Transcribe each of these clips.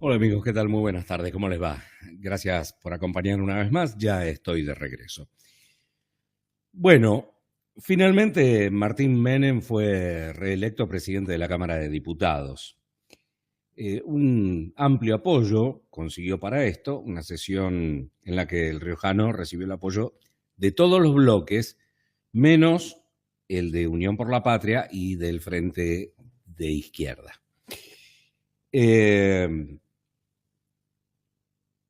Hola amigos, ¿qué tal? Muy buenas tardes, ¿cómo les va? Gracias por acompañarme una vez más, ya estoy de regreso. Bueno, finalmente Martín Menem fue reelecto presidente de la Cámara de Diputados. Un amplio apoyo consiguió para esto, una sesión en la que el riojano recibió el apoyo de todos los bloques, menos el de Unión por la Patria y del Frente de Izquierda.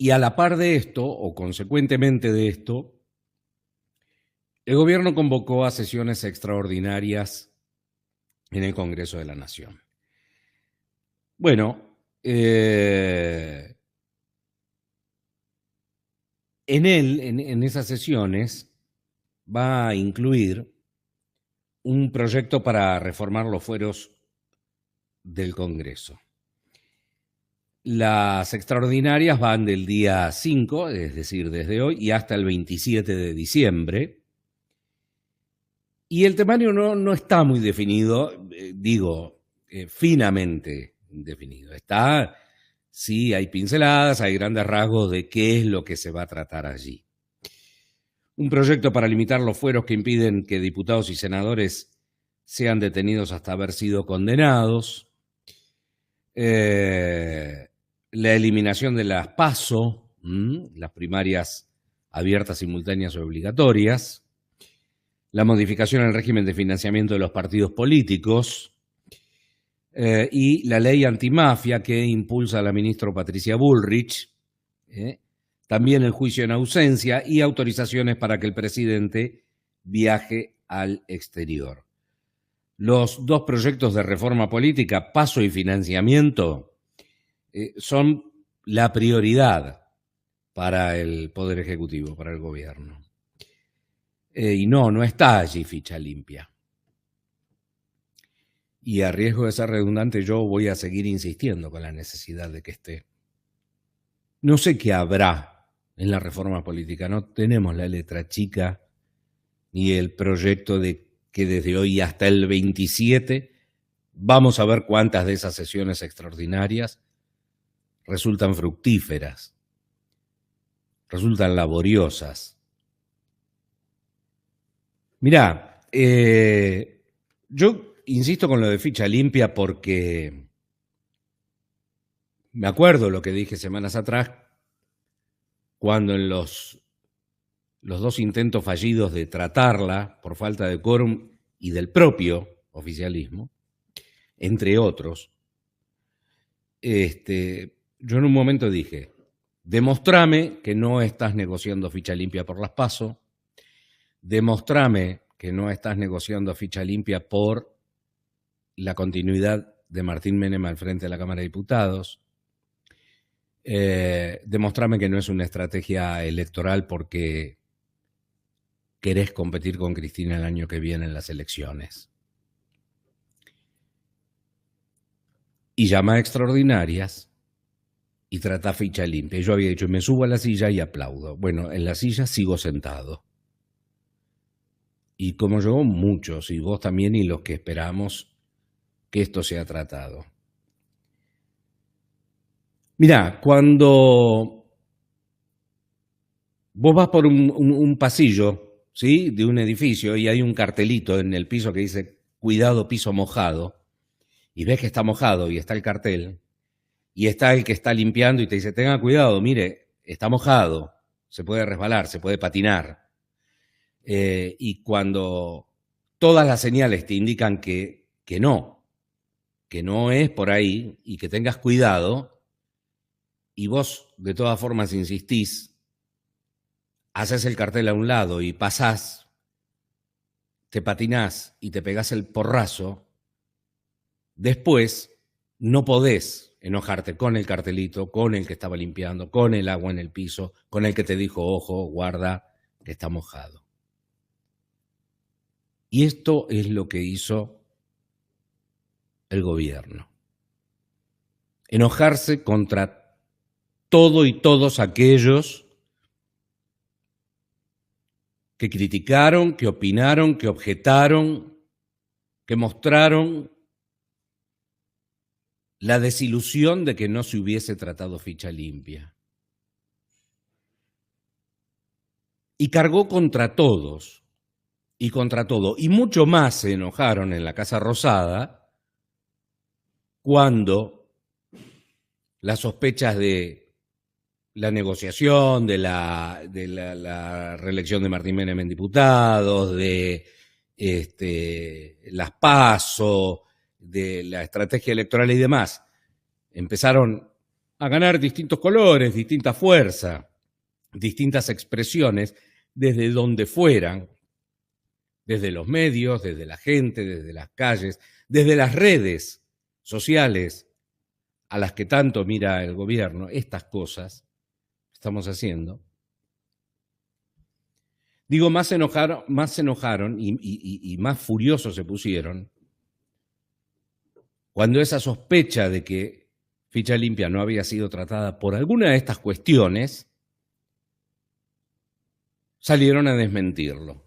Y a la par de esto, o consecuentemente de esto, el gobierno convocó a sesiones extraordinarias en el Congreso de la Nación. Bueno, en esas sesiones, va a incluir un proyecto para reformar los fueros del Congreso. Las extraordinarias van del día 5, es decir, desde hoy, y hasta el 27 de diciembre. Y el temario no está muy definido, finamente definido. Está, sí, hay pinceladas, hay grandes rasgos de qué es lo que se va a tratar allí. Un proyecto para limitar los fueros que impiden que diputados y senadores sean detenidos hasta haber sido condenados. La eliminación de las PASO, las primarias abiertas, simultáneas o obligatorias. La modificación al régimen de financiamiento de los partidos políticos y la ley antimafia que impulsa la ministra Patricia Bullrich, también el juicio en ausencia y autorizaciones para que el presidente viaje al exterior. Los dos proyectos de reforma política, PASO y financiamiento, son la prioridad para el Poder Ejecutivo, para el gobierno. Y no está allí ficha limpia. Y a riesgo de ser redundante, yo voy a seguir insistiendo con la necesidad de que esté. No sé qué habrá en la reforma política, no tenemos la letra chica ni el proyecto de que desde hoy hasta el 27 vamos a ver cuántas de esas sesiones extraordinarias resultan fructíferas, resultan laboriosas. Mirá, yo insisto con lo de ficha limpia porque me acuerdo lo que dije semanas atrás cuando en los dos intentos fallidos de tratarla por falta de quórum y del propio oficialismo, entre otros, yo en un momento dije, demostrame que no estás negociando ficha limpia por las PASO, demostrame que no estás negociando ficha limpia por la continuidad de Martín Menem al frente de la Cámara de Diputados, demostrame que no es una estrategia electoral porque querés competir con Cristina el año que viene en las elecciones. Y llama a extraordinarias y trata ficha limpia. Y yo había dicho, me subo a la silla y aplaudo. Bueno, en la silla sigo sentado. Y como yo, muchos, y vos también, y los que esperamos que esto sea tratado. Mirá, cuando vos vas por un pasillo, ¿sí?, de un edificio y hay un cartelito en el piso que dice, cuidado piso mojado, y ves que está mojado y está el cartel, y está el que está limpiando y te dice, tenga cuidado, mire, está mojado, se puede resbalar, se puede patinar. Y cuando todas las señales te indican que no es por ahí y que tengas cuidado, y vos de todas formas insistís, haces el cartel a un lado y pasás, te patinás y te pegás el porrazo, después no podés enojarte con el cartelito, con el que estaba limpiando, con el agua en el piso, con el que te dijo, ojo, guarda, que está mojado. Y esto es lo que hizo el gobierno. Enojarse contra todo y todos aquellos que criticaron, que opinaron, que objetaron, que mostraron la desilusión de que no se hubiese tratado ficha limpia. Y cargó contra todos y contra todo. Y mucho más se enojaron en la Casa Rosada cuando las sospechas de la negociación, de la reelección de Martín Menem en diputados, de las PASO, de la estrategia electoral y demás, empezaron a ganar distintos colores, distinta fuerza, distintas expresiones, desde donde fueran, desde los medios, desde la gente, desde las calles, desde las redes sociales a las que tanto mira el gobierno. Estas cosas estamos haciendo. Digo, más se enojaron y más furiosos se pusieron cuando esa sospecha de que ficha limpia no había sido tratada por alguna de estas cuestiones salieron a desmentirlo.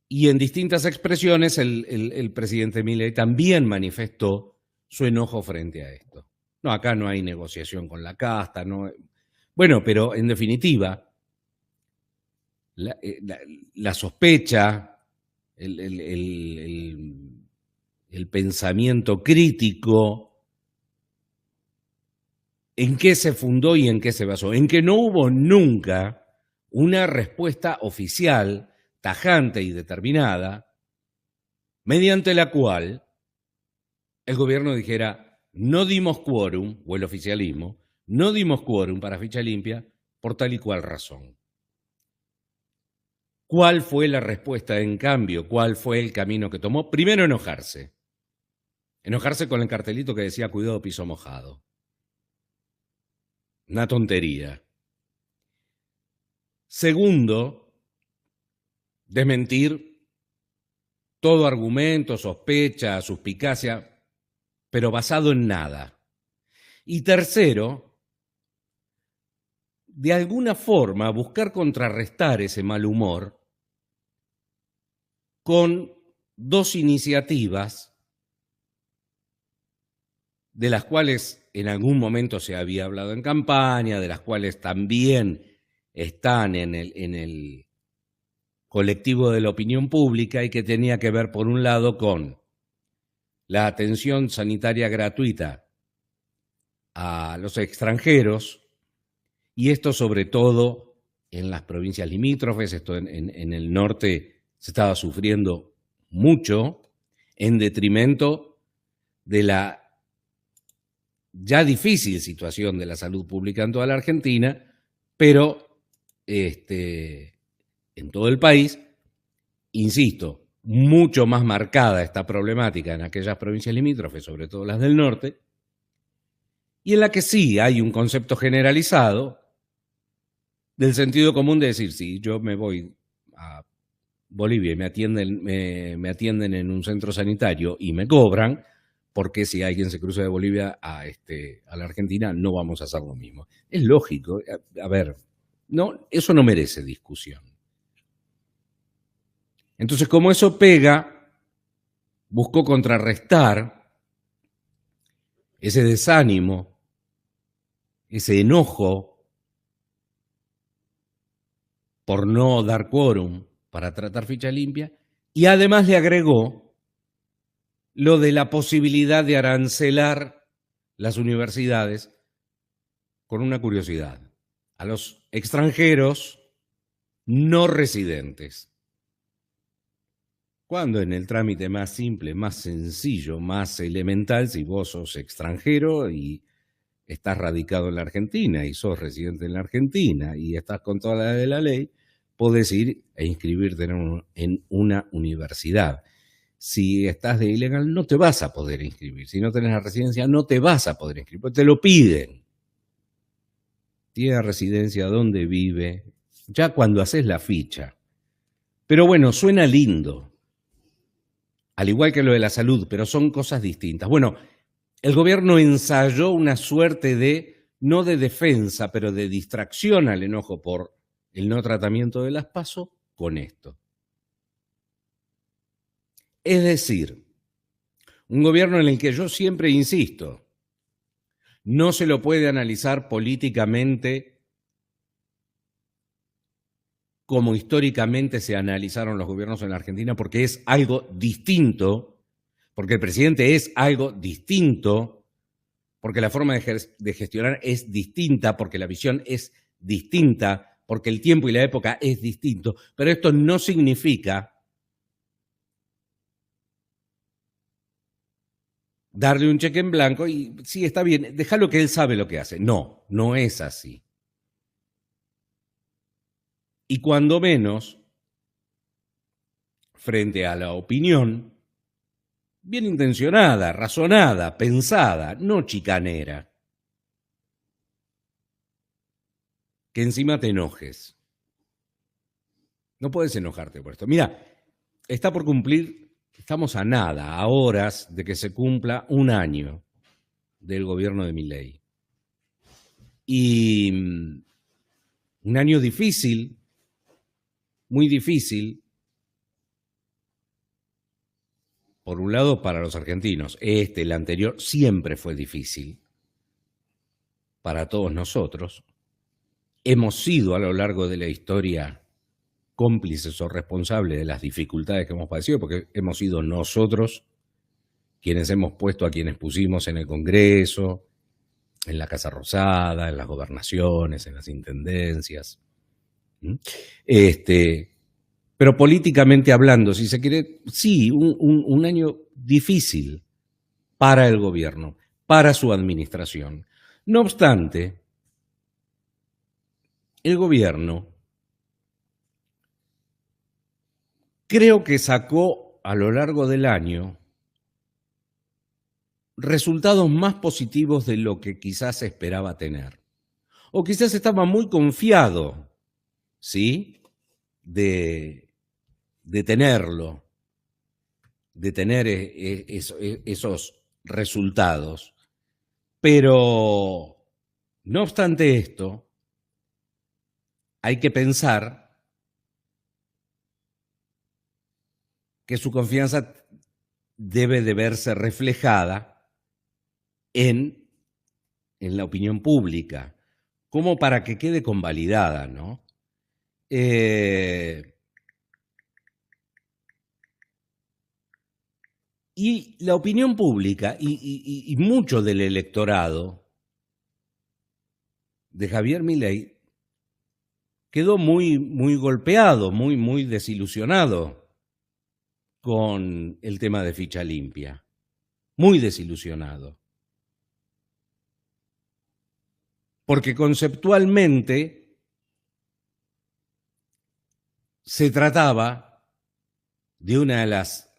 Y en distintas expresiones el presidente Milei también manifestó su enojo frente a esto. No, acá no hay negociación con la casta, no. Bueno, pero en definitiva, la sospecha, el pensamiento crítico, ¿en qué se fundó y en qué se basó? En que no hubo nunca una respuesta oficial, tajante y determinada, mediante la cual el gobierno dijera, no dimos quórum, o el oficialismo, no dimos quórum para ficha limpia por tal y cual razón. ¿Cuál fue la respuesta en cambio? ¿Cuál fue el camino que tomó? Primero, enojarse. Enojarse con el cartelito que decía cuidado piso mojado. Una tontería. Segundo, desmentir todo argumento, sospecha, suspicacia, pero basado en nada. Y tercero, de alguna forma buscar contrarrestar ese mal humor con dos iniciativas de las cuales en algún momento se había hablado en campaña, de las cuales también están en el colectivo de la opinión pública y que tenía que ver, por un lado, con la atención sanitaria gratuita a los extranjeros, y esto sobre todo en las provincias limítrofes. Esto en el norte se estaba sufriendo mucho, en detrimento de la ya difícil situación de la salud pública en toda la Argentina, pero en todo el país, insisto, mucho más marcada esta problemática en aquellas provincias limítrofes, sobre todo las del norte, y en la que sí hay un concepto generalizado del sentido común de decir, sí, yo me voy a Bolivia y me atienden en un centro sanitario y me cobran, porque si alguien se cruza de Bolivia a la Argentina no vamos a hacer lo mismo. Es lógico. A ver, no, eso no merece discusión. Entonces, como eso pega, buscó contrarrestar ese desánimo, ese enojo por no dar quórum para tratar ficha limpia, y además le agregó lo de la posibilidad de arancelar las universidades con una curiosidad: a los extranjeros no residentes. Cuando en el trámite más simple, más sencillo, más elemental, si vos sos extranjero y estás radicado en la Argentina y sos residente en la Argentina y estás con toda la de la ley, podés ir e inscribirte en una universidad. Si estás de ilegal, no te vas a poder inscribir. Si no tenés la residencia, no te vas a poder inscribir, te lo piden. Tiene residencia, dónde vive, ya cuando haces la ficha. Pero bueno, suena lindo, al igual que lo de la salud, pero son cosas distintas. Bueno, el gobierno ensayó una suerte de, no de defensa, pero de distracción al enojo por el no tratamiento de las PASO con esto. Es decir, Un gobierno en el que yo siempre insisto, no se lo puede analizar políticamente como históricamente se analizaron los gobiernos en la Argentina, porque es algo distinto, porque el presidente es algo distinto, porque la forma de gestionar es distinta, porque la visión es distinta, porque el tiempo y la época es distinto. Pero esto no significa darle un cheque en blanco y sí, está bien, déjalo que él sabe lo que hace. No, no es así. Y cuando menos, frente a la opinión, bien intencionada, razonada, pensada, no chicanera, que encima te enojes. No puedes enojarte por esto. Mira, está por cumplir, estamos a nada, a horas de que se cumpla un año del gobierno de Milei. Y un año difícil, muy difícil, por un lado para los argentinos. El anterior, siempre fue difícil para todos nosotros. Hemos sido a lo largo de la historia cómplices o responsables de las dificultades que hemos padecido, porque hemos sido nosotros quienes hemos puesto a quienes pusimos en el Congreso, en la Casa Rosada, en las gobernaciones, en las intendencias. Pero políticamente hablando, si se quiere, sí, un año difícil para el gobierno, para su administración. No obstante, el gobierno creo que sacó a lo largo del año resultados más positivos de lo que quizás esperaba tener. O quizás estaba muy confiado, ¿sí?, de tenerlo, de tener esos resultados. Pero, no obstante esto, hay que pensar que su confianza debe de verse reflejada en la opinión pública, como para que quede convalidada, ¿no? Y la opinión pública y mucho del electorado de Javier Milei quedó muy golpeado, muy desilusionado con el tema de ficha limpia, muy desilusionado. Porque conceptualmente se trataba de una de las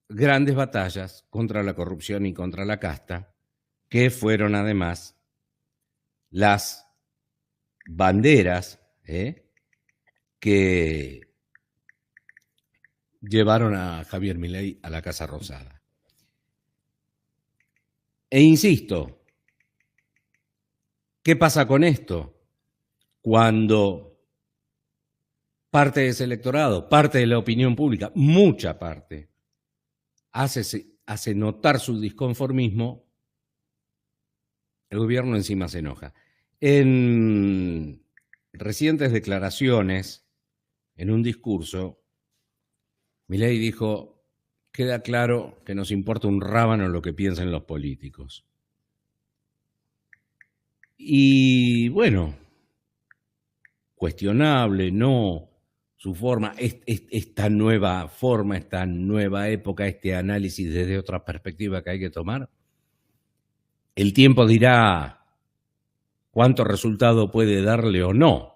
grandes batallas contra la corrupción y contra la casta, que fueron además las banderas que llevaron a Javier Milei a la Casa Rosada. E insisto, ¿qué pasa con esto? Cuando parte de ese electorado, parte de la opinión pública, mucha parte, hace notar su disconformismo, el gobierno encima se enoja. En recientes declaraciones, en un discurso, Milei dijo: queda claro que nos importa un rábano lo que piensen los políticos. Y bueno, cuestionable, no, su forma, esta nueva forma, esta nueva época, este análisis desde otra perspectiva que hay que tomar. El tiempo dirá cuánto resultado puede darle o no.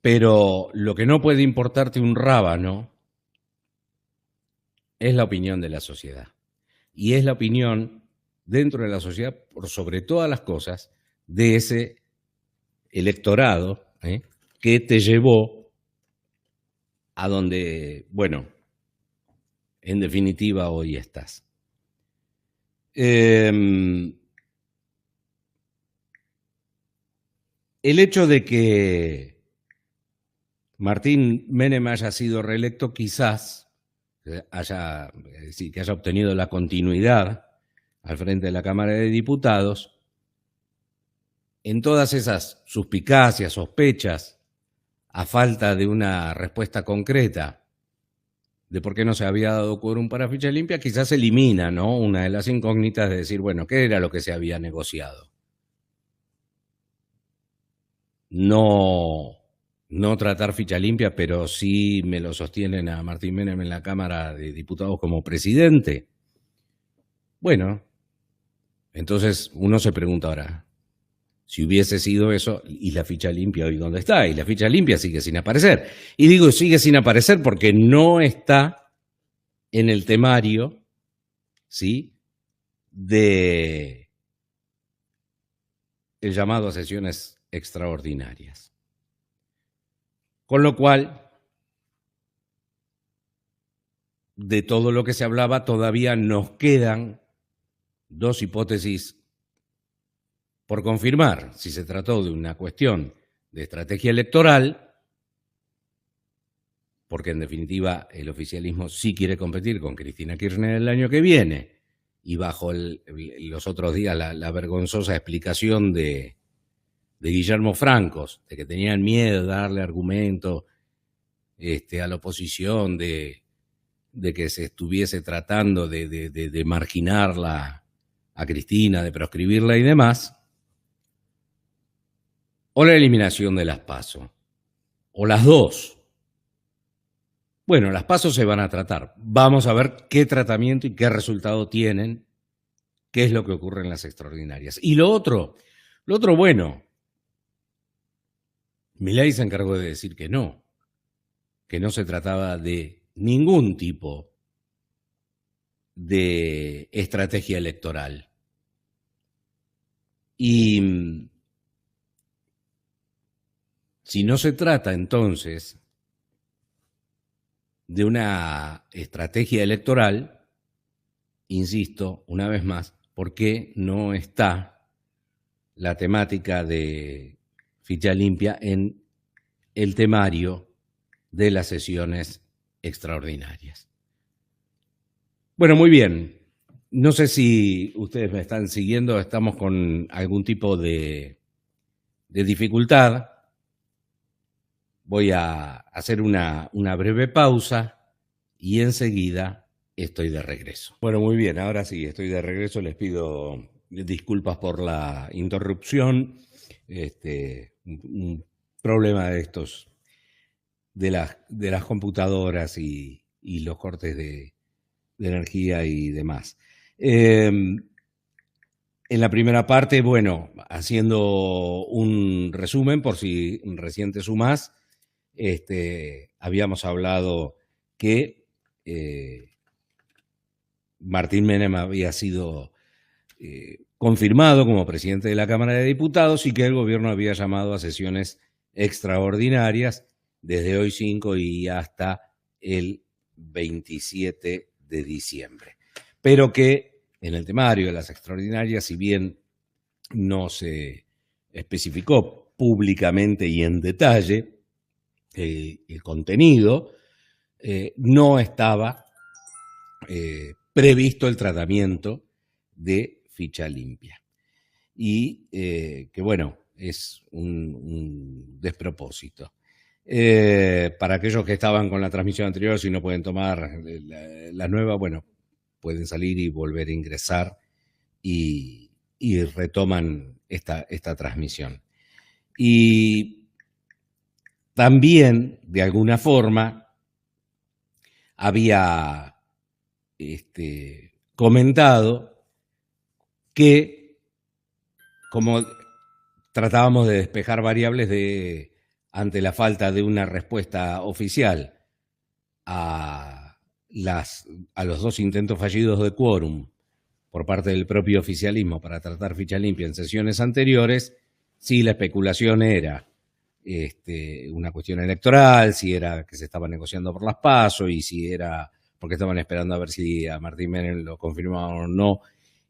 Pero lo que no puede importarte un rábano es la opinión de la sociedad. Y es la opinión dentro de la sociedad, por sobre todas las cosas, de ese electorado que te llevó a donde, bueno, en definitiva hoy estás. El hecho de que Martín Menem haya sido reelecto quizás es decir, que haya obtenido la continuidad al frente de la Cámara de Diputados, en todas esas suspicacias, sospechas, a falta de una respuesta concreta de por qué no se había dado quórum para ficha limpia, quizás elimina, ¿no?, una de las incógnitas de decir, bueno, ¿qué era lo que se había negociado? No tratar ficha limpia, pero sí me lo sostienen a Martín Menem en la Cámara de Diputados como presidente. Bueno, entonces uno se pregunta ahora, si hubiese sido eso, ¿y la ficha limpia hoy dónde está? Y la ficha limpia sigue sin aparecer. Y digo sigue sin aparecer porque no está en el temario, ¿sí?, de el llamado a sesiones extraordinarias. Con lo cual, de todo lo que se hablaba, todavía nos quedan dos hipótesis por confirmar. Si se trató de una cuestión de estrategia electoral, porque en definitiva el oficialismo sí quiere competir con Cristina Kirchner el año que viene, y bajo los otros días la vergonzosa explicación de Guillermo Francos, de que tenían miedo de darle argumento a la oposición, de que se estuviese tratando de marginarla a Cristina, de proscribirla y demás, o la eliminación de las PASO, o las dos. Bueno, las PASO se van a tratar. Vamos a ver qué tratamiento y qué resultado tienen, qué es lo que ocurre en las extraordinarias. Y lo otro, bueno, Milei se encargó de decir que no se trataba de ningún tipo de estrategia electoral. Y si no se trata entonces de una estrategia electoral, insisto una vez más, ¿por qué no está la temática de ficha limpia en el temario de las sesiones extraordinarias? Bueno, muy bien. No sé si ustedes me están siguiendo, estamos con algún tipo de dificultad. Voy a hacer una breve pausa y enseguida estoy de regreso. Bueno, muy bien, ahora sí, estoy de regreso. Les pido disculpas por la interrupción. Un problema de estos, de las computadoras y los cortes de energía y demás. En la primera parte, bueno, haciendo un resumen por si recién te sumás, habíamos hablado que Martín Menem había sido confirmado como presidente de la Cámara de Diputados y que el gobierno había llamado a sesiones extraordinarias desde hoy 5 y hasta el 27 de diciembre. Pero que en el temario de las extraordinarias, si bien no se especificó públicamente y en detalle el contenido, no estaba previsto el tratamiento de ficha limpia. Y que bueno, es un despropósito. Para aquellos que estaban con la transmisión anterior, si no pueden tomar la nueva, bueno, pueden salir y volver a ingresar y retoman esta transmisión. Y también, de alguna forma, había comentado que, como tratábamos de despejar variables ante la falta de una respuesta oficial a los dos intentos fallidos de quórum por parte del propio oficialismo para tratar ficha limpia en sesiones anteriores, si la especulación era una cuestión electoral, si era que se estaba negociando por las PASO y si era porque estaban esperando a ver si a Martín Menem lo confirmaban o no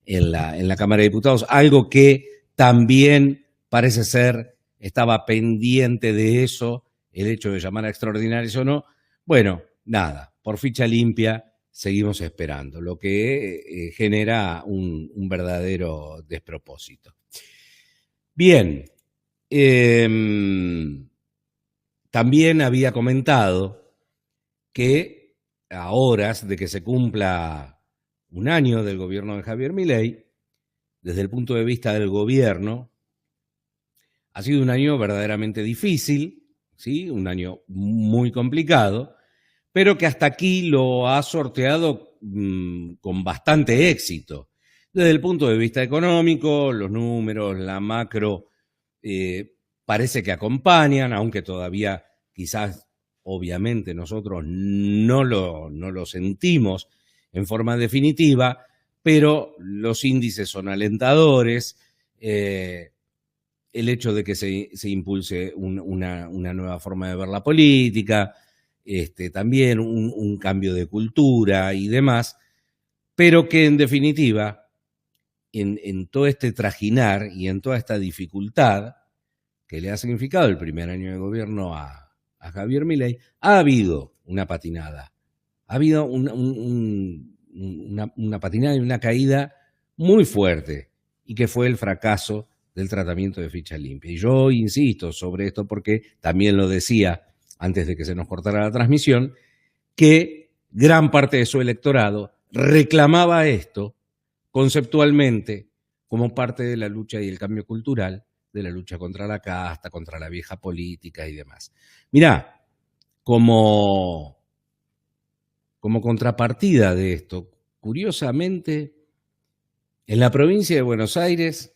en la Cámara de Diputados, algo que también parece ser estaba pendiente de eso, el hecho de llamar a extraordinarios o no. Bueno, nada, por ficha limpia seguimos esperando, lo que genera un verdadero despropósito. Bien, también había comentado que a horas de que se cumpla un año del gobierno de Javier Milei, desde el punto de vista del gobierno, ha sido un año verdaderamente difícil, ¿sí? Un año muy complicado, pero que hasta aquí lo ha sorteado con bastante éxito. Desde el punto de vista económico, los números, la macro, parece que acompañan, aunque todavía quizás, obviamente, nosotros no lo sentimos en forma definitiva, pero los índices son alentadores. El hecho de que se impulse una nueva forma de ver la política, también un cambio de cultura y demás, pero que en definitiva, en todo este trajinar y en toda esta dificultad que le ha significado el primer año de gobierno a Javier Milei, ha habido una patinada, ha habido una patinada y una caída muy fuerte, y que fue el fracaso del tratamiento de ficha limpia. Y yo insisto sobre esto porque también lo decía antes de que se nos cortara la transmisión, que gran parte de su electorado reclamaba esto conceptualmente como parte de la lucha y el cambio cultural, de la lucha contra la casta, contra la vieja política y demás. Mirá, como contrapartida de esto, curiosamente, en la provincia de Buenos Aires,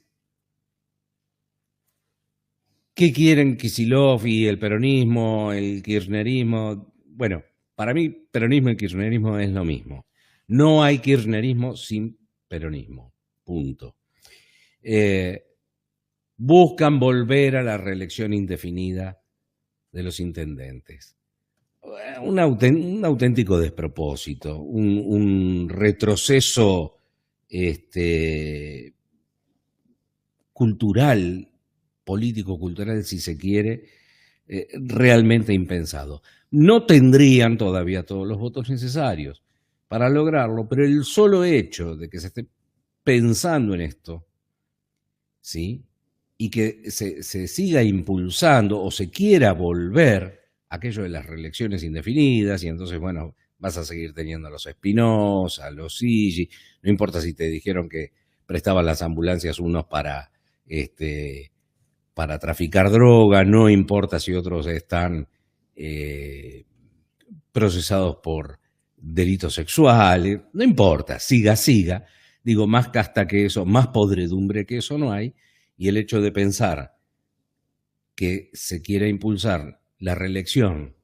¿qué quieren Kicillof y el peronismo, el kirchnerismo? Bueno, para mí peronismo y kirchnerismo es lo mismo. No hay kirchnerismo sin peronismo, punto. Buscan volver a la reelección indefinida de los intendentes. Un auténtico despropósito, un retroceso cultural, político-cultural, si se quiere, realmente impensado. No tendrían todavía todos los votos necesarios para lograrlo, pero el solo hecho de que se esté pensando en esto, ¿sí?, y que se siga impulsando o se quiera volver aquello de las reelecciones indefinidas, y entonces, bueno, vas a seguir teniendo a los Espinosa, a los Sigi, no importa si te dijeron que prestaban las ambulancias unos para traficar droga, no importa si otros están procesados por delitos sexuales, no importa, siga, digo, más casta que eso, más podredumbre que eso no hay, y el hecho de pensar que se quiere impulsar la reelección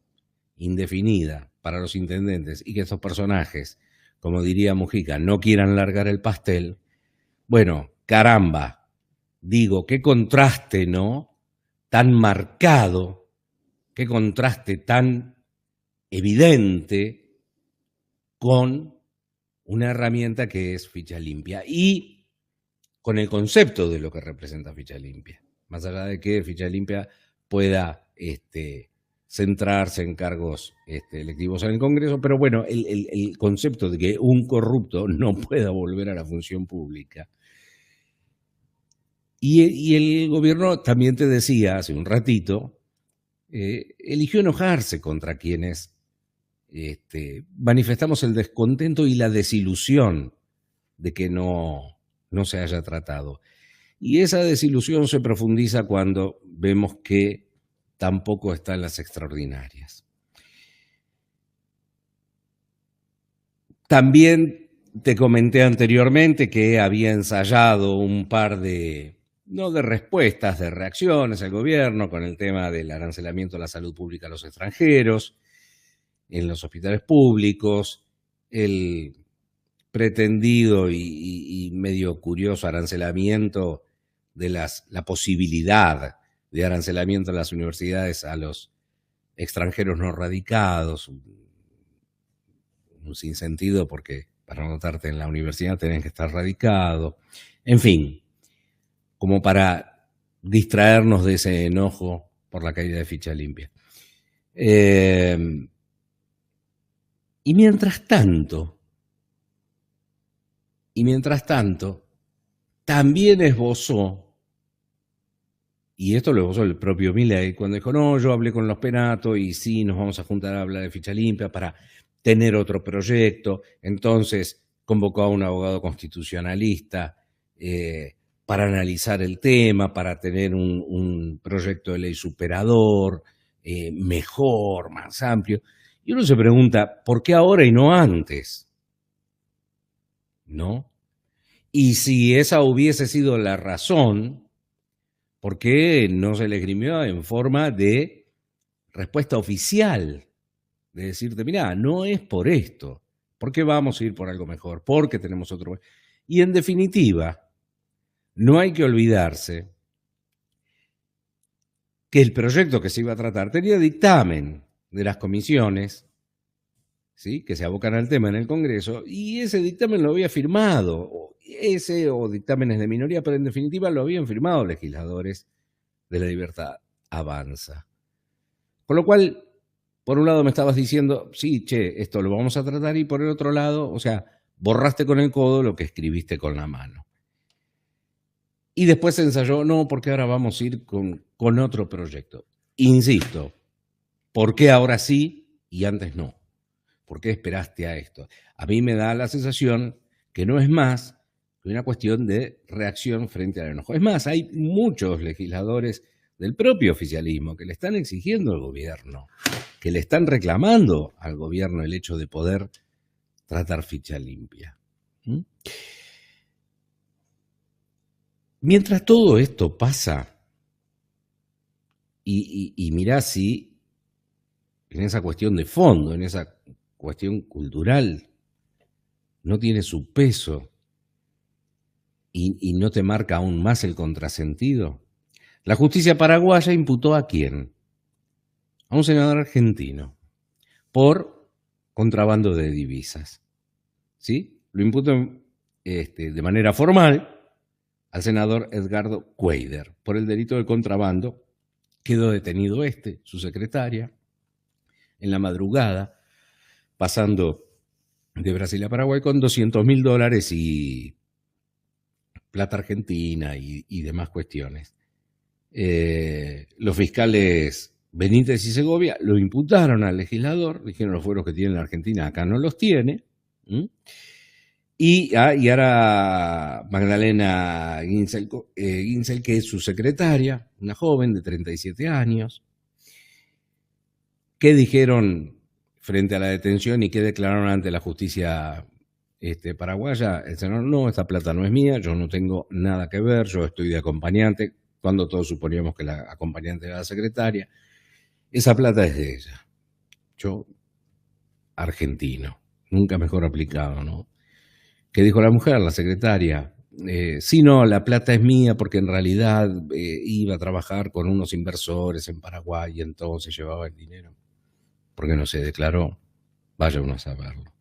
indefinida para los intendentes y que estos personajes, como diría Mujica, no quieran largar el pastel, bueno, caramba, digo, qué contraste, ¿no?, tan marcado, qué contraste tan evidente con una herramienta que es ficha limpia y con el concepto de lo que representa ficha limpia, más allá de que ficha limpia pueda centrarse en cargos electivos en el Congreso, pero bueno, el concepto de que un corrupto no pueda volver a la función pública. Y el gobierno, también te decía hace un ratito, eligió enojarse contra quienes manifestamos el descontento y la desilusión de que no se haya tratado. Y esa desilusión se profundiza cuando vemos que tampoco está en las extraordinarias. También te comenté anteriormente que había ensayado un par de, no de respuestas, de reacciones al gobierno con el tema del arancelamiento de la salud pública a los extranjeros, en los hospitales públicos, el pretendido y medio curioso arancelamiento de la posibilidad de arancelamiento de las universidades a los extranjeros no radicados, un sinsentido porque para anotarte en la universidad tenés que estar radicado, en fin, como para distraernos de ese enojo por la caída de ficha limpia. Y mientras tanto, también esbozó, y esto lo esbozó el propio Milei, cuando dijo, no, yo hablé con los Penato y sí, nos vamos a juntar a hablar de ficha limpia para tener otro proyecto. Entonces convocó a un abogado constitucionalista para analizar el tema, para tener un proyecto de ley superador, mejor, más amplio. Y uno se pregunta, ¿por qué ahora y no antes? ¿No? Y si esa hubiese sido la razón, ¿por qué no se le esgrimió en forma de respuesta oficial? De decirte, mirá, no es por esto, ¿por qué vamos a ir por algo mejor? Porque tenemos otro. Y en definitiva, no hay que olvidarse que el proyecto que se iba a tratar tenía dictamen de las comisiones, ¿sí?, que se abocan al tema en el Congreso, y ese dictamen lo había firmado, o dictámenes de minoría, pero en definitiva lo habían firmado legisladores de La Libertad Avanza. Con lo cual, por un lado me estabas diciendo, sí, che, esto lo vamos a tratar, y por el otro lado, o sea, borraste con el codo lo que escribiste con la mano. Y después se ensayó, no, porque ahora vamos a ir con otro proyecto. Insisto, ¿por qué ahora sí y antes no? ¿Por qué esperaste a esto? A mí me da la sensación que no es más que una cuestión de reacción frente al enojo. Es más, hay muchos legisladores del propio oficialismo que le están exigiendo al gobierno, que le están reclamando al gobierno el hecho de poder tratar ficha limpia. Mientras todo esto pasa, y mirá si en esa cuestión de fondo, en esa cuestión cultural, no tiene su peso y no te marca aún más el contrasentido. La justicia paraguaya imputó ¿a quién? A un senador argentino por contrabando de divisas. ¿Sí? Lo imputó de manera formal al senador Edgardo Cuéllar por el delito de contrabando. Quedó detenido su secretaria, en la madrugada, pasando de Brasil a Paraguay con $200.000 y plata argentina y demás cuestiones. Los fiscales Benítez y Segovia lo imputaron al legislador, dijeron los fueros que tiene la Argentina acá no los tiene. Y ahora Magdalena Ginsel, que es su secretaria, una joven de 37 años, ¿qué dijeron frente a la detención y qué declararon ante la justicia paraguaya? El senador, no, esta plata no es mía, yo no tengo nada que ver, yo estoy de acompañante, cuando todos suponíamos que la acompañante era la secretaria. Esa plata es de ella. Yo, argentino, nunca mejor aplicado, ¿no? ¿Qué dijo la mujer, la secretaria? Sí, no, la plata es mía porque en realidad iba a trabajar con unos inversores en Paraguay y entonces llevaba el dinero. Porque no se declaró, vaya uno a saberlo.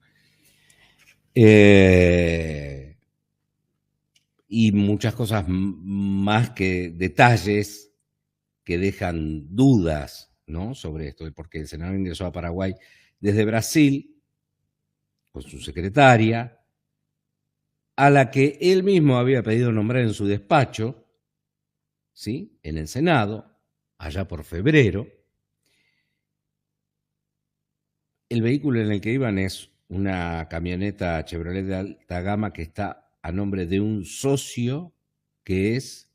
Y muchas cosas más, que detalles que dejan dudas, ¿no?, sobre esto, porque el senador ingresó a Paraguay desde Brasil con su secretaria, a la que él mismo había pedido nombrar en su despacho, ¿sí?, en el Senado, allá por febrero. El vehículo en el que iban es una camioneta Chevrolet de alta gama que está a nombre de un socio que es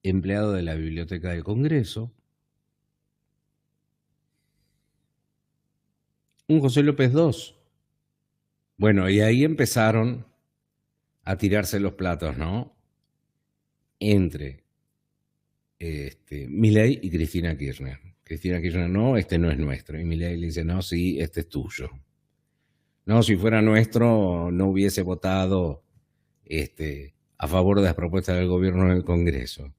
empleado de la Biblioteca del Congreso, un José López II. Bueno, y ahí empezaron a tirarse los platos, ¿no?, entre Milei y Cristina Kirchner. Cristina Kirchner, no, no es nuestro. Y Milei le dice, no, sí, este es tuyo. No, si fuera nuestro, no hubiese votado a favor de las propuestas del gobierno en el Congreso.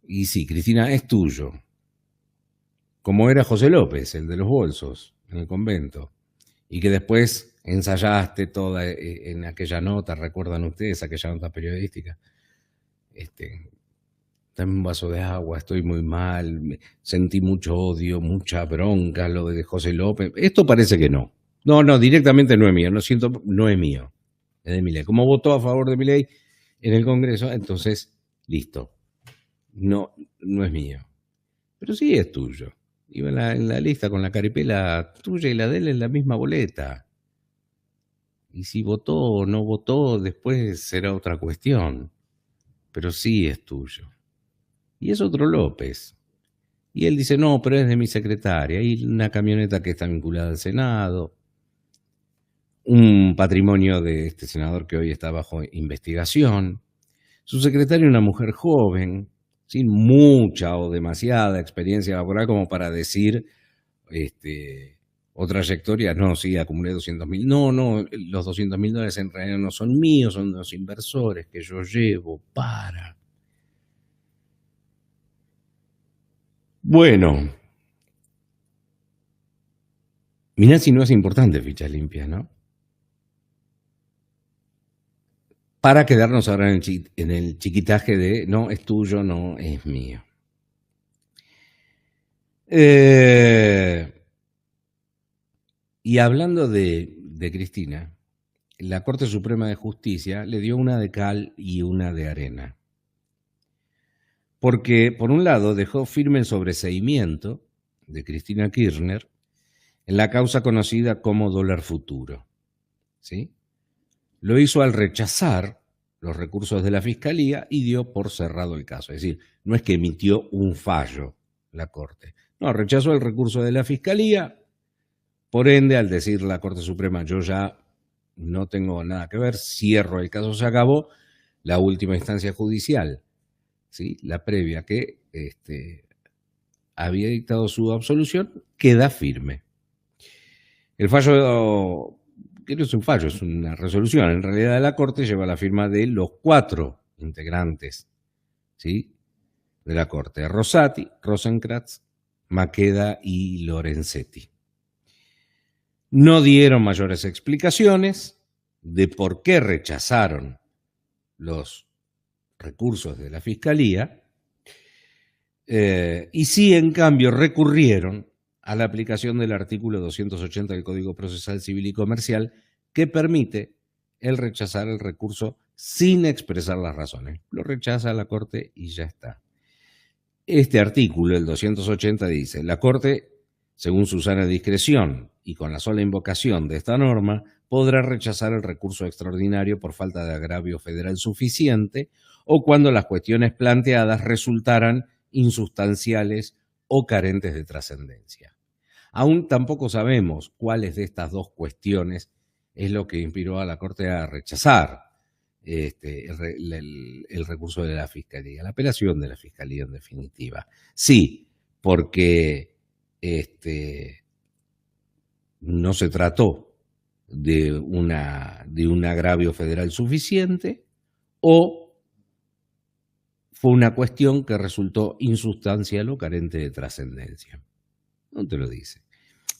Y sí, Cristina, es tuyo. Como era José López, el de los bolsos, en el convento. Y que después ensayaste toda en aquella nota, ¿recuerdan ustedes aquella nota periodística? Dame un vaso de agua, estoy muy mal, sentí mucho odio, mucha bronca, lo de José López. Esto parece que no. No, directamente no es mío, lo siento, no es mío, es de Milei. Como votó a favor de Milei en el Congreso, entonces, listo, no es mío. Pero sí es tuyo. Iba en la lista con la caripela tuya y la de él en la misma boleta. Y si votó o no votó, después será otra cuestión. Pero sí es tuyo. Y es otro López. Y él dice, no, pero es de mi secretaria. Y una camioneta que está vinculada al Senado. Un patrimonio de este senador que hoy está bajo investigación. Su secretaria, una mujer joven, sin mucha o demasiada experiencia laboral como para decir, o trayectoria, no, sí, acumulé 200.000. No, los $200.000 en realidad no son míos, son de los inversores que yo llevo para. Bueno, mirá si no es importante ficha limpia, ¿no? Para quedarnos ahora en el chiquitaje de no es tuyo, no es mío. Y hablando de Cristina, la Corte Suprema de Justicia le dio una de cal y una de arena. Porque, por un lado, dejó firme el sobreseimiento de Cristina Kirchner en la causa conocida como dólar futuro. ¿Sí? Lo hizo al rechazar los recursos de la Fiscalía y dio por cerrado el caso. Es decir, no es que emitió un fallo la Corte. No, rechazó el recurso de la Fiscalía. Por ende, al decir la Corte Suprema, yo ya no tengo nada que ver, cierro el caso, se acabó, la última instancia judicial, ¿sí? La previa que había dictado su absolución, queda firme. El fallo, que no es un fallo, es una resolución, en realidad de la Corte lleva la firma de los 4 integrantes, ¿sí? De la Corte, Rosati, Rosenkrantz, Maqueda y Lorenzetti. No dieron mayores explicaciones de por qué rechazaron los recursos de la Fiscalía y sí, en cambio, recurrieron a la aplicación del artículo 280 del Código Procesal Civil y Comercial que permite el rechazar el recurso sin expresar las razones. Lo rechaza la Corte y ya está. Este artículo, el 280, dice, la Corte, según su sana discreción y con la sola invocación de esta norma, podrá rechazar el recurso extraordinario por falta de agravio federal suficiente o cuando las cuestiones planteadas resultaran insustanciales o carentes de trascendencia. Aún tampoco sabemos cuáles de estas dos cuestiones es lo que inspiró a la Corte a rechazar el recurso de la Fiscalía, la apelación de la Fiscalía en definitiva. Sí, porque no se trató de un agravio federal suficiente o fue una cuestión que resultó insustancial o carente de trascendencia. No te lo dice.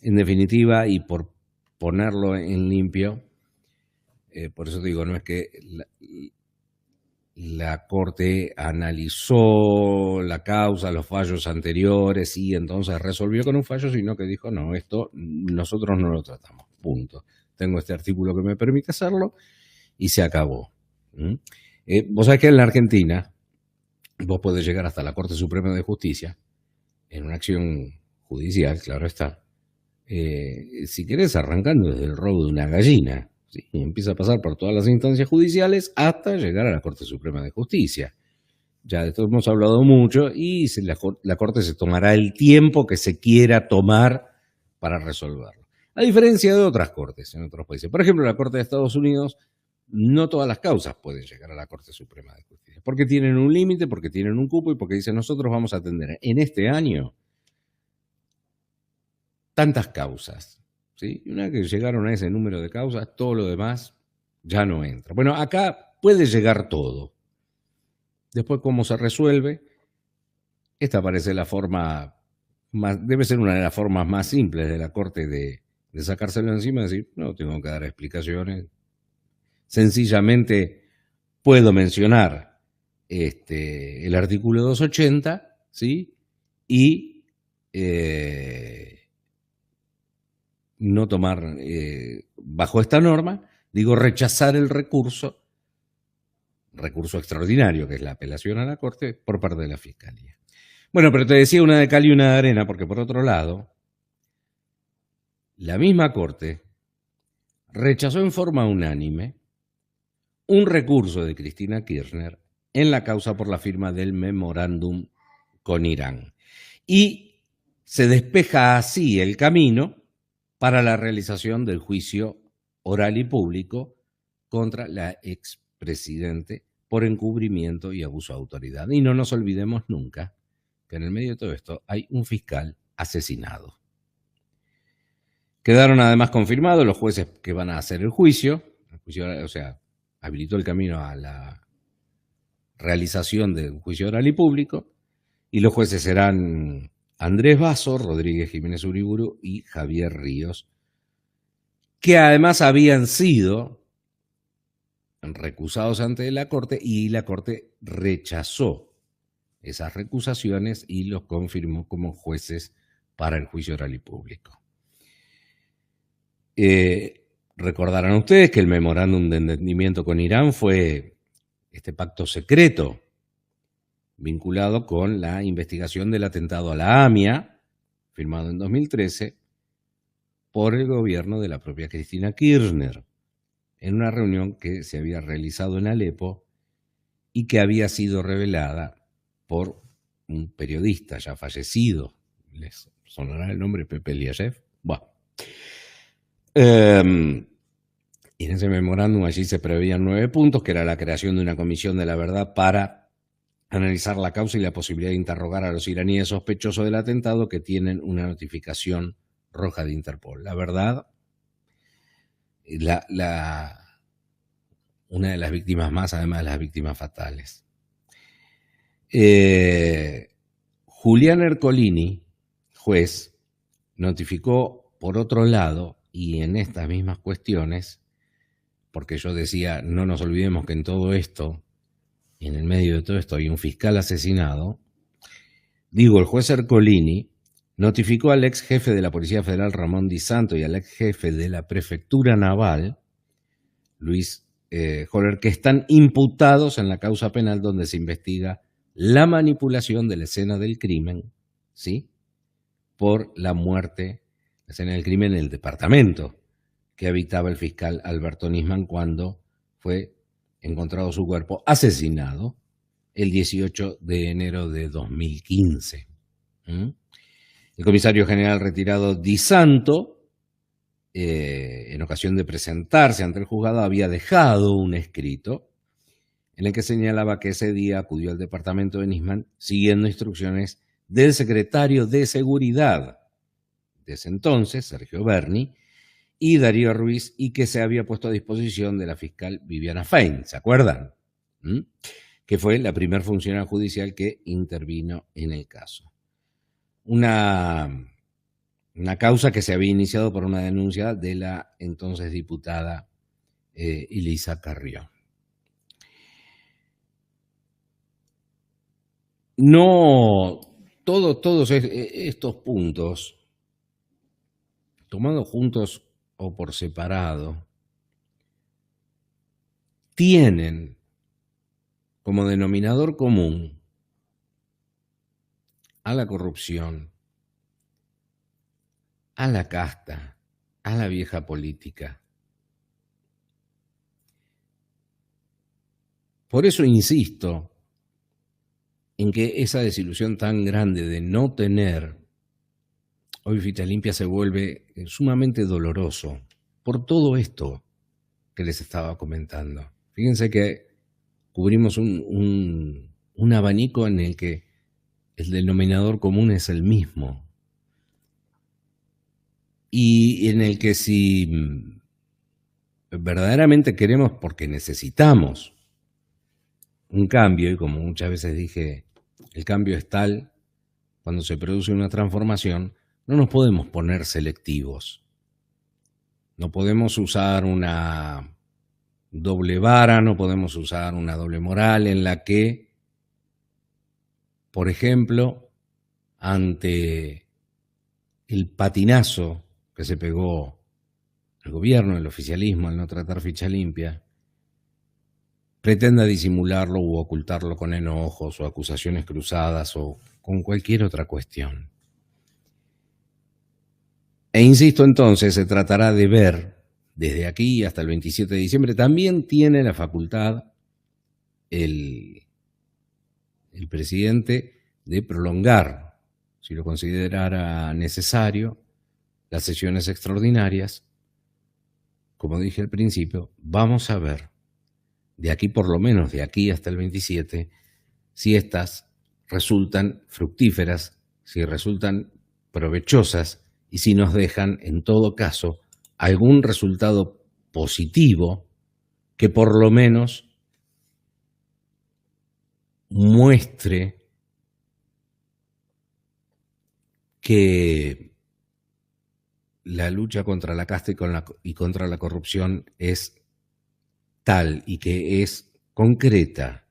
En definitiva, y por ponerlo en limpio, por eso digo, no es que la Corte analizó la causa, los fallos anteriores y entonces resolvió con un fallo, sino que dijo, no, esto nosotros no lo tratamos, punto. Tengo este artículo que me permite hacerlo y se acabó. Vos sabés que en la Argentina vos podés llegar hasta la Corte Suprema de Justicia en una acción judicial, claro está, si querés arrancando desde el robo de una gallina, ¿sí? Y empieza a pasar por todas las instancias judiciales hasta llegar a la Corte Suprema de Justicia. Ya de esto hemos hablado mucho y la Corte se tomará el tiempo que se quiera tomar para resolverlo. A diferencia de otras cortes en otros países. Por ejemplo, la Corte de Estados Unidos, no todas las causas pueden llegar a la Corte Suprema de Justicia. Porque tienen un límite, porque tienen un cupo y porque dicen nosotros vamos a atender en este año tantas causas. ¿Sí? Y una vez que llegaron a ese número de causas, todo lo demás ya no entra. Bueno, acá puede llegar todo. Después, ¿cómo se resuelve? Esta parece la forma más, debe ser una de las formas más simples de la Corte de sacárselo encima y decir, no tengo que dar explicaciones. Sencillamente puedo mencionar el artículo 280, ¿sí? Y no tomar, bajo esta norma, digo, rechazar el recurso extraordinario, que es la apelación a la Corte, por parte de la Fiscalía. Bueno, pero te decía una de cal y una de arena, porque por otro lado, la misma Corte rechazó en forma unánime un recurso de Cristina Kirchner en la causa por la firma del memorándum con Irán. Y se despeja así el camino para la realización del juicio oral y público contra la expresidente por encubrimiento y abuso de autoridad. Y no nos olvidemos nunca que en el medio de todo esto hay un fiscal asesinado. Quedaron además confirmados los jueces que van a hacer el juicio, o sea, habilitó el camino a la realización de un juicio oral y público, y los jueces serán Andrés Basso, Rodríguez Jiménez Uriburu y Javier Ríos, que además habían sido recusados ante la Corte y la Corte rechazó esas recusaciones y los confirmó como jueces para el juicio oral y público. Recordarán ustedes que el memorándum de entendimiento con Irán fue este pacto secreto vinculado con la investigación del atentado a la AMIA, firmado en 2013, por el gobierno de la propia Cristina Kirchner, en una reunión que se había realizado en Alepo y que había sido revelada por un periodista ya fallecido. ¿Les sonará el nombre Pepe Eliashev? Bueno. Y en ese memorándum allí se preveían 9 puntos, que era la creación de una comisión de la verdad para analizar la causa y la posibilidad de interrogar a los iraníes sospechosos del atentado que tienen una notificación roja de Interpol. La verdad, una de las víctimas más, además de las víctimas fatales. Julián Ercolini, juez, notificó por otro lado, y en estas mismas cuestiones, porque yo decía, no nos olvidemos que en todo esto, en el medio de todo esto hay un fiscal asesinado, digo, el juez Ercolini notificó al ex jefe de la Policía Federal Ramón Di Santo y al ex jefe de la Prefectura Naval, Luis Joller, que están imputados en la causa penal donde se investiga la manipulación de la escena del crimen, ¿sí?, por la muerte, la escena del crimen en el departamento que habitaba el fiscal Alberto Nisman cuando fue encontrado su cuerpo asesinado el 18 de enero de 2015. El comisario general retirado Di Santo, en ocasión de presentarse ante el juzgado, había dejado un escrito en el que señalaba que ese día acudió al departamento de Nisman siguiendo instrucciones del secretario de Seguridad de ese entonces, Sergio Berni, y Darío Ruiz, y que se había puesto a disposición de la fiscal Viviana Fein, ¿se acuerdan? Que fue la primer funcionaria judicial que intervino en el caso. Una causa que se había iniciado por una denuncia de la entonces diputada Elisa Carrió. No, todos estos puntos, tomados juntos o por separado, tienen como denominador común a la corrupción, a la casta, a la vieja política. Por eso insisto en que esa desilusión tan grande de no tener, hoy Fitalimpia se vuelve sumamente doloroso por todo esto que les estaba comentando. Fíjense que cubrimos un abanico en el que el denominador común es el mismo. Y en el que si verdaderamente queremos, porque necesitamos un cambio, y como muchas veces dije, el cambio es tal, cuando se produce una transformación, no nos podemos poner selectivos. No podemos usar una doble vara, no podemos usar una doble moral en la que, por ejemplo, ante el patinazo que se pegó el gobierno, el oficialismo, al no tratar ficha limpia, pretenda disimularlo u ocultarlo con enojos o acusaciones cruzadas o con cualquier otra cuestión. E insisto entonces, se tratará de ver desde aquí hasta el 27 de diciembre. También tiene la facultad el presidente de prolongar, si lo considerara necesario, las sesiones extraordinarias. Como dije al principio, vamos a ver de aquí, por lo menos de aquí hasta el 27, si estas resultan fructíferas, si resultan provechosas y si nos dejan, en todo caso, algún resultado positivo que por lo menos muestre que la lucha contra la casta y contra la corrupción es tal y que es concreta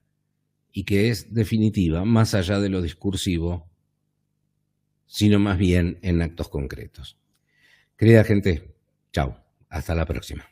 y que es definitiva, más allá de lo discursivo, sino más bien en actos concretos. Querida gente, chao, hasta la próxima.